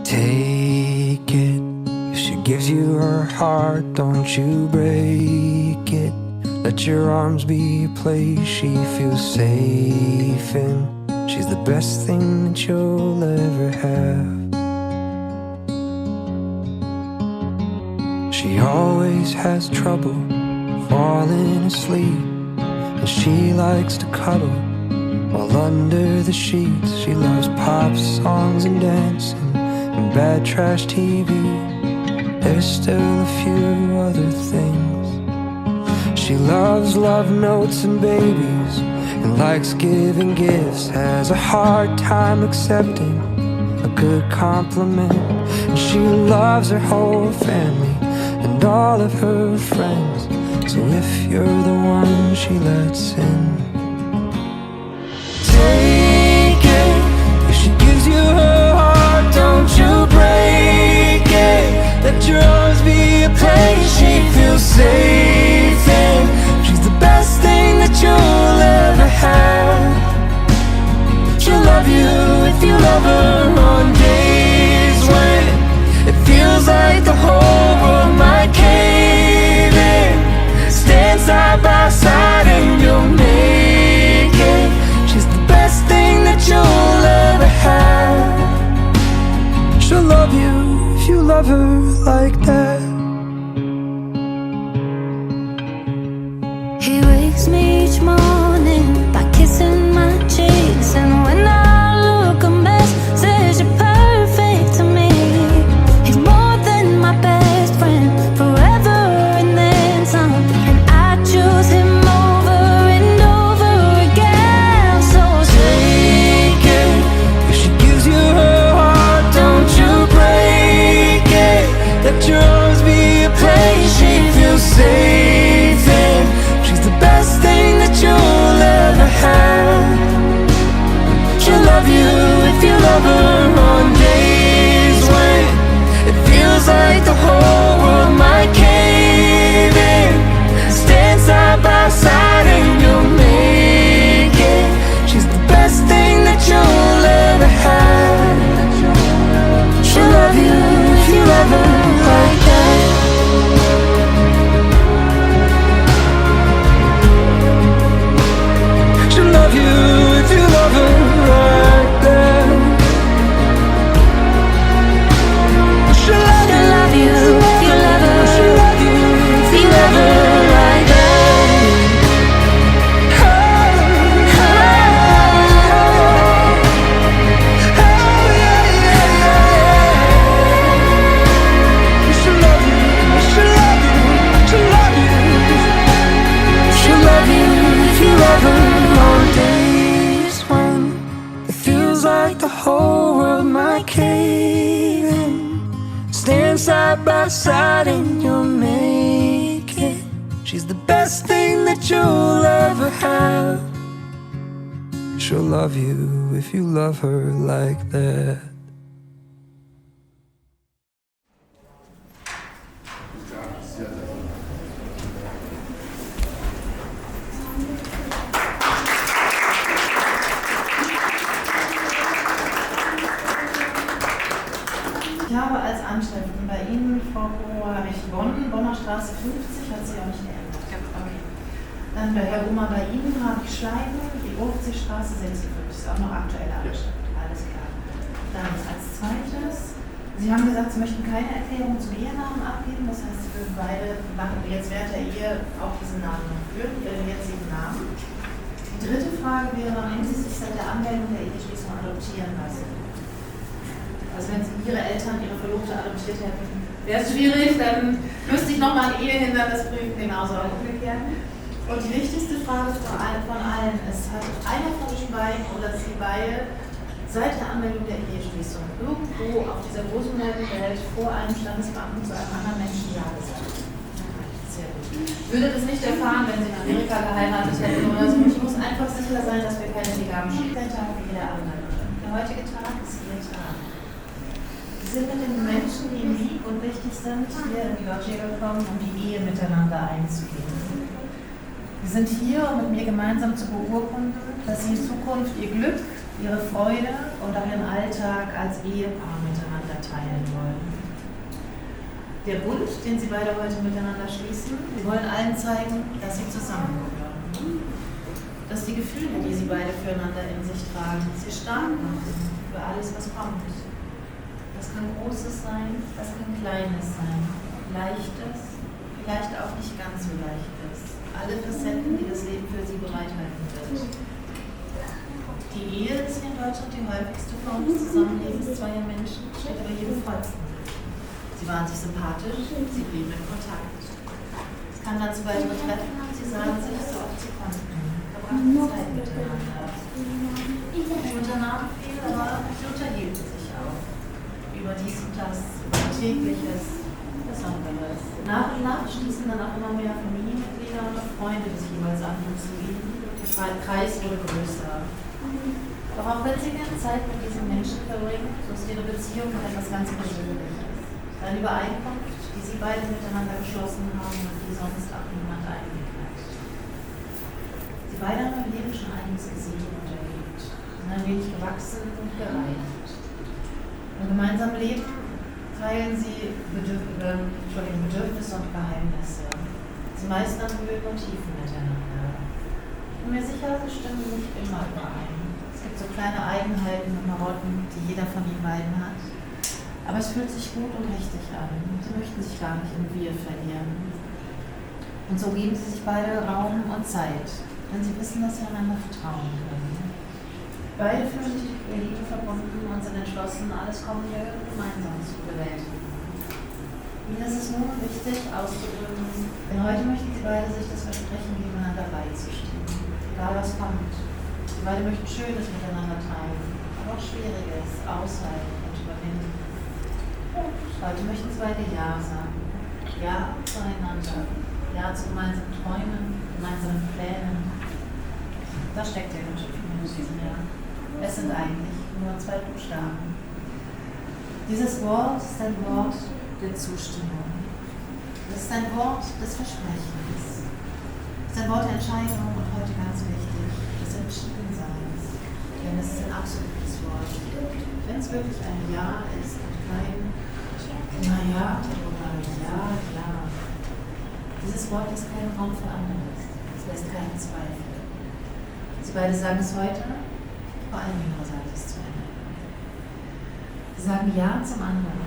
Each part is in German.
Take it. If she gives you her heart, don't you break it. Let your arms be a place she feels safe in. She's the best thing that you'll ever have. She always has trouble falling asleep, and she likes to cuddle while under the sheets. She loves pop songs and dancing and bad trash TV. There's still a few other things. She loves love notes and babies and likes giving gifts. Has a hard time accepting a good compliment. And she loves her whole family and all of her friends. So if you're the one she lets in, take it. If she gives you her heart, don't you break it. Let your arms be a place she feels safe in. She's the best thing that you'll ever have. She'll love you if you love her on days when it feels like the whole world might cave in. Stand side by side and you'll make it. She's the best thing that you'll ever have. She'll love you if you love her like that. He wakes me each morning by kissing my cheeks, and when I look a mess, says you're perfect to me. He's more than my best friend, forever and then some, and I choose him over and over again. So Take it. If she gives you her heart, don't you break it. Let your arms be a place she feels safe in. She's the best thing that you'll ever have. She'll love you if you love her on days when it feels like the whole world might cave in. Stand side by side and you'll make it. She's the best thing that you'll ever have. She'll love you if you love her like that. She'll love you if you love her like that. She'll love you if you love her. She'll love you if you love her like that. Oh, oh, oh, yeah, yeah, yeah. She'll love you, she'll love you, she'll love you. She'll love you if you love her on days when it feels like the whole world might cave in. Stand side by side and you'll make it. She's the best thing that you'll ever have. She'll love you if you love her like that. Ich habe als Anschrift bei Ihnen Frau Koro, habe ich Bonner Straße 50, hat sich auch nicht geändert. Ja, okay. Dann bei Herr Oma bei Ihnen habe ich Schleifen, die Urzistraße 56, ist auch noch aktuelle Anschrift. Alles klar. Dann als zweites, Sie haben gesagt, Sie möchten keine Erklärung zum Ehenamen abgeben, das heißt, Sie würden beide machen jetzt während der Ehe auch diesen Namen noch führen, Ihren jetzigen Namen. Die dritte Frage wäre, haben Sie sich seit der Anmeldung der Eheschließung adoptieren lassen? Also wenn Sie Ihre Eltern, Ihre Verlobte adoptiert hätten, wäre es schwierig, dann müsste ich nochmal ein Ehehindernis prüfen, genauso auch umgekehrt. Und die wichtigste Frage von allen ist, hat einer von euch beiden oder Sie beide seit der Anmeldung der Eheschließung irgendwo auf dieser großen weiten Welt vor einem Standesbeamten zu einem anderen Menschen Ja gesagt? Sehr gut. Ich würde das nicht erfahren, wenn Sie in Amerika geheiratet hätten oder so. Ich muss einfach sicher sein, dass wir keine Legamen schicken. Der Tag wie jeder andere. Der heutige Tag ist Ihr Tag. Sie sind mit den Menschen, die Ihnen lieb und wichtig sind, hier in die Loggia gekommen, um die Ehe miteinander einzugehen. Sie sind hier, um mit mir gemeinsam zu beurkunden, dass Sie in Zukunft Ihr Glück, Ihre Freude und auch Ihren Alltag als Ehepaar miteinander teilen wollen. Der Bund, den Sie beide heute miteinander schließen, Sie wollen allen zeigen, dass Sie zusammengehören. Dass die Gefühle, die Sie beide füreinander in sich tragen, Sie stark machen für alles, was kommt. Das kann Großes sein, das kann Kleines sein, Leichtes, vielleicht auch nicht ganz so Leichtes. Alle Facetten, die das Leben für Sie bereithalten wird. Die Ehe ist hier in Deutschland die häufigste Form des Zusammenlebens zweier Menschen, steht aber jedem Volksmund. Sie waren sich sympathisch, Sie blieben in Kontakt. Es kam dann zu weiteren Treffen und Sie sahen sich so oft Sie konnten, verbrachten Zeit miteinander. Sie unternahmen viel, aber Sie unterhielten sich auch über dies und das, über Tägliches, Besonderes. Nach und nach stießen dann auch immer mehr Familienmitglieder und auch Freunde des jeweils anderen zu ihnen. Der Kreis wurde größer. Doch auch wenn Sie gerne Zeit mit diesen Menschen verbringen, so ist Ihre Beziehung noch etwas ganz Persönliches. Eine Übereinkunft, die Sie beide miteinander geschlossen haben und die sonst auch niemand eingeht hat. Sie beide haben im Leben schon einiges gesehen und erlebt, sind ein wenig gewachsen und gereift. Im gemeinsamen Leben teilen Sie Bedürfnisse und Geheimnisse. Sie meistern Höhen und Tiefen miteinander. Ich bin mir sicher, Sie stimmen nicht immer überein. Es gibt so kleine Eigenheiten und Marotten, die jeder von Ihnen beiden hat. Aber es fühlt sich gut und richtig an. Sie möchten sich gar nicht im Wir verlieren. Und so geben Sie sich beide Raum und Zeit, denn Sie wissen, dass Sie einander vertrauen können. Beide fühlen sich mit Liebe verbunden und sind entschlossen, alles Kommende gemeinsam zu bewältigen. Ihnen ist es nun wichtig auszudrücken, denn heute möchten Sie beide sich das Versprechen geben, einander beizustehen. Egal was kommt. Sie beide möchten Schönes miteinander teilen, aber auch Schwieriges aushalten und überwinden. Heute möchten Sie beide Ja sagen. Ja zueinander. Ja zu gemeinsamen Träumen, gemeinsamen Plänen. Da steckt ja ganz schön viel in diesem Jahr. Es sind eigentlich nur 2 Buchstaben. Dieses Wort ist ein Wort der Zustimmung. Es ist ein Wort des Versprechens. Es ist ein Wort der Entscheidung und heute ganz wichtig, des Entschiedenseins. Denn es ist ein absolutes Wort. Wenn es wirklich ein Ja ist und kein Naja oder Ja, klar. Dieses Wort lässt keinen Raum für anderes. Es lässt keinen Zweifel. Sie beide sagen es heute, vor allem Ihrer Seite es zueinander. Sie sagen Ja zum anderen.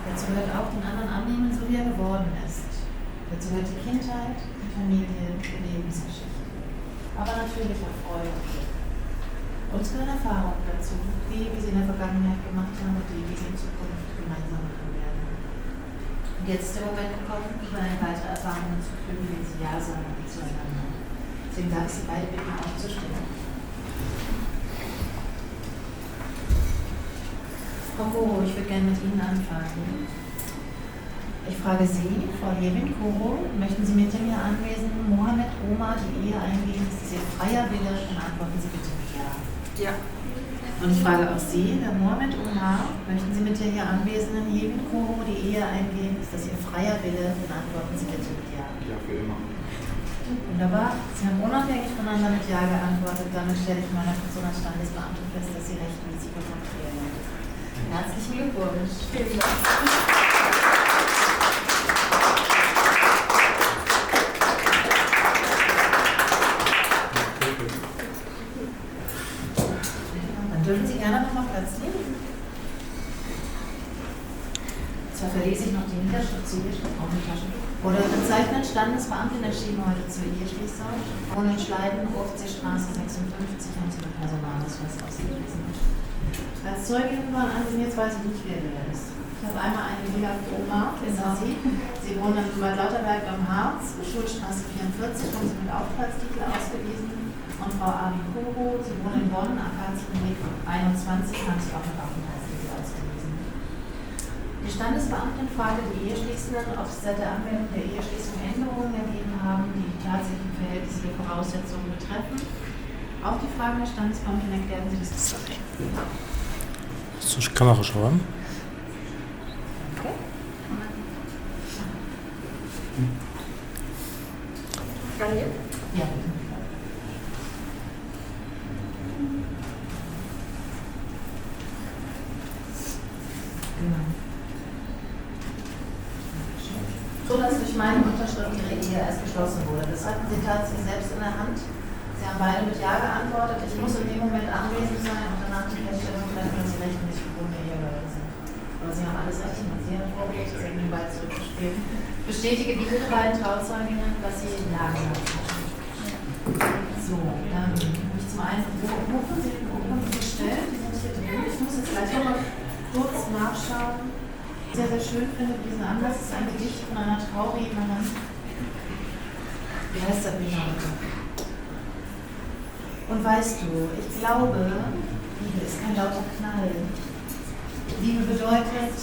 Dazu gehört auch den anderen annehmen, so wie er geworden ist. Dazu gehört die Kindheit, die Familie, die Lebensgeschichte. Aber natürlich auch Freude und Glück. Und es gehören Erfahrungen dazu, die, wie Sie in der Vergangenheit gemacht haben und die, wie Sie in Zukunft gemeinsam machen werden. Und jetzt ist der Moment gekommen, über eine weitere Erfahrung zu führen, wenn Sie Ja sagen zueinander. Deswegen darf ich Sie beide bitten, aufzustehen. Frau Koro, ich würde gerne mit Ihnen anfangen. Ich frage Sie, Frau Levin Koro, möchten Sie mit dem hier anwesenden Mohammed Omar die Ehe eingehen? Ist das Ihr freier Wille? Dann antworten Sie bitte mit Ja. Ja. Und ich frage auch Sie, Herr Mohammed Omar, möchten Sie mit der hier anwesenden Levin Koro die Ehe eingehen? Ist das Ihr freier Wille? Dann antworten Sie bitte mit Ja. Ja, für immer. Wunderbar. Sie haben unabhängig voneinander mit Ja geantwortet. Damit stelle ich meiner Person als Standesbeamte fest, dass Sie recht Risiko vertreten. Herzlichen Glückwunsch. Vielen Dank. lese ich noch die Niederschrift zu Eheschließung auf die Tasche. Oder bezeichnet Standesbeamtin erschienen heute zur Eheschließung. Wohnen in Schleiden, Ofziestraße 56, haben Sie den Personalausweis ausgewiesen. Als Zeugin waren angesehen, jetzt weiß ich nicht, wer der ist. Ich habe einmal eine Lila Oma, ist das Sie? Sie wohnen in Bad Lauterberg am Harz, Schulstraße 44, haben Sie mit Aufenthaltstitel ausgewiesen. Und Frau Abikuro, Sie wohnen in Bonn, Akazienweg 21, haben Sie auch mit Aufenthaltstitel ausgewiesen. Die Standesbeamtin fragte die Eheschließenden, ob sie seit der Anmeldung der Eheschließung Änderungen ergeben haben, die die tatsächlichen Verhältnisse der Voraussetzungen betreffen. Auf die Fragen der Standesbeamtin erklärten sie das Gespräch. Coś kamerę schauen. Okay. Ja. Genau. So, dass durch meine Unterschrift Ihre Ehe erst geschlossen wurde. Das hatten Sie tatsächlich selbst in der Hand. Sie haben beide mit Ja geantwortet. Ich muss in dem Moment anwesend sein und danach die Feststellung treffen, dass Sie rechtlich gebundene Eheleute sind. Aber Sie haben alles recht gemacht. Sie haben vorgelegt, Sie haben den Ball zurückgespielt. Bestätige diese beiden Trauzeuginnen, dass Sie Ja gesagt haben. So, dann habe ich zum einen Urkunden gestellt. Die sind hier drin. Ich muss jetzt gleich nochmal kurz nachschauen. Sehr, sehr schön finde diesen Anlass. Es ist ein Gedicht von einer Traurednerin. Wie heißt der Bücher? Und weißt du, ich glaube, Liebe ist kein lauter Knall. Liebe bedeutet,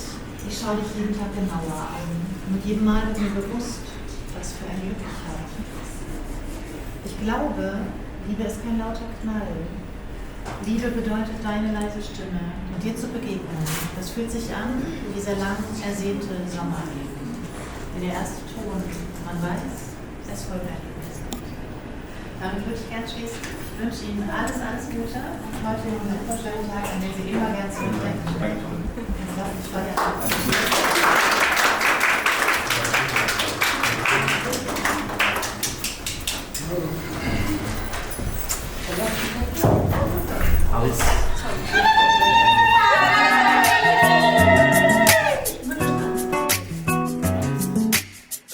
ich schaue dich jeden Tag genauer an. Mit jedem Mal wird mir bewusst, was für ein Glück ich habe. Ich glaube, Liebe ist kein lauter Knall. Liebe bedeutet deine leise Stimme und dir zu begegnen. Das fühlt sich an wie dieser lang ersehnte Sommerregen. Wie der erste Ton. Man weiß, es folgt ein Gewesen. Damit würde ich gerne schließen. Ich wünsche Ihnen alles, alles Gute. Und heute ist ein unverschönen Tag, an den Sie immer gern zurückdenken. Jetzt lasse ich Feuer.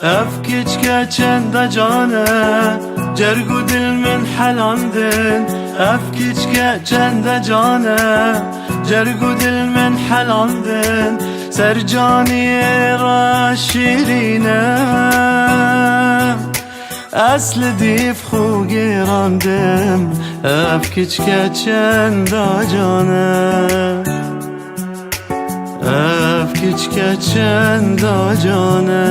أفكج كأجند جانا جرقو دل من حلاندن أفكج كأجند جانا جرقو دل من حلاندن سرجاني راشيرينا أصل ديف خو گراندم أفكج كأجند جانا أفكج كأجند جانا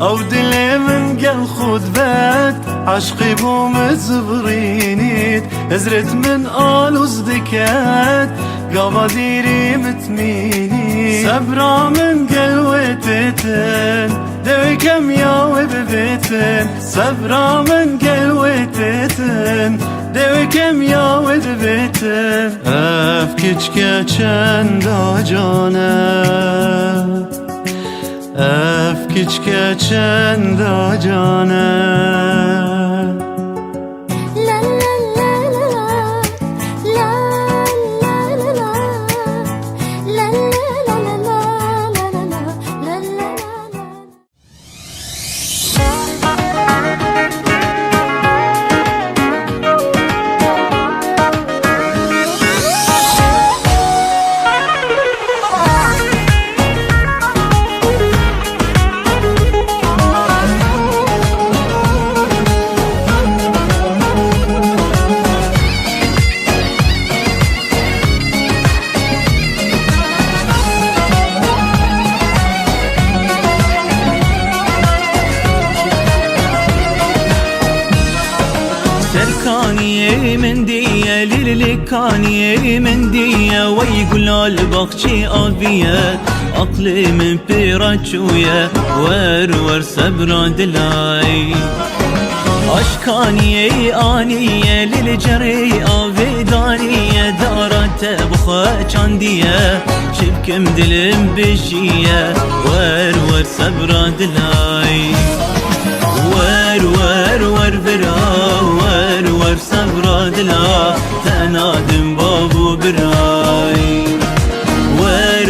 او دلی من گل خود بد عشقی بوم زبرینید ازرت من آلوز دکت قاوا دیری متمینید صبرا من گل ویتتن دوی کم یاوی ببیتن صبرا من گل ویتتن دوی کم یاوی ببیتن افکیچ که چند جانه أفكج كأجند جانا La la la la la la la la la la la la la la la la. سركانية من دية للكانية من دية ويقول البخشي أبية أقلي من بيراتشوية ور صبرا دلاي أشكانية آنية للجري أفيدانية دارت بخا چاندية شبكم دلم بشية ور صبرا دلاي ور برا ور صبرا دلا تنادم بابو براي ور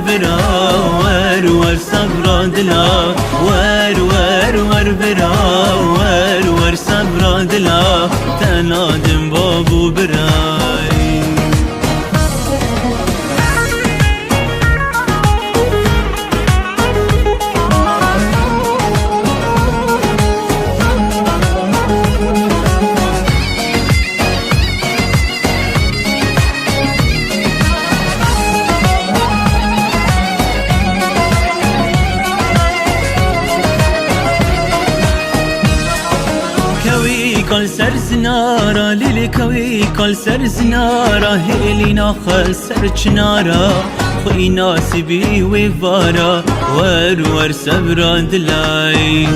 برا ور صبر دلا ور برا ور صبر دلا تنادم بابو براي كل سر زنارا ليلي كوي كل سر زنارا هيلي ناخل سر چنارا خوي ناسبي وفارا ور سبران دلاي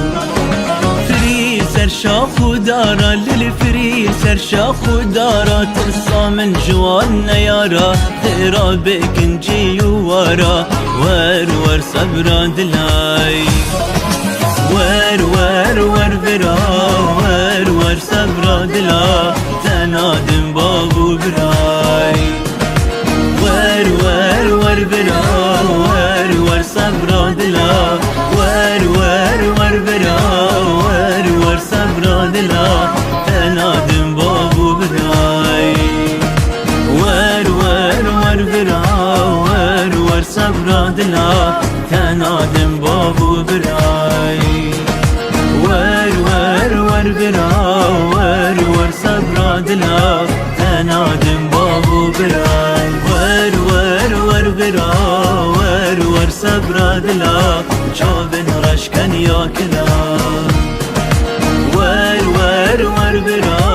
فري سر شاخ ودارا ليلي فري سر شاخ ودارا ترصى من جوان نيارا غيرا بك نجي وارا ور سبران دلاي ور برا ور صبر دلا تنادم بابو براي ور برا ور صبر دلا ور برا ور صبر دلا تنادم بابو براي ور برا ور صبر دلا تنادم بابو براي ور برا ور صبر دلا تنادم بابو براي ور برا ور صبر دلا جابن رشكن يا كلا ور برا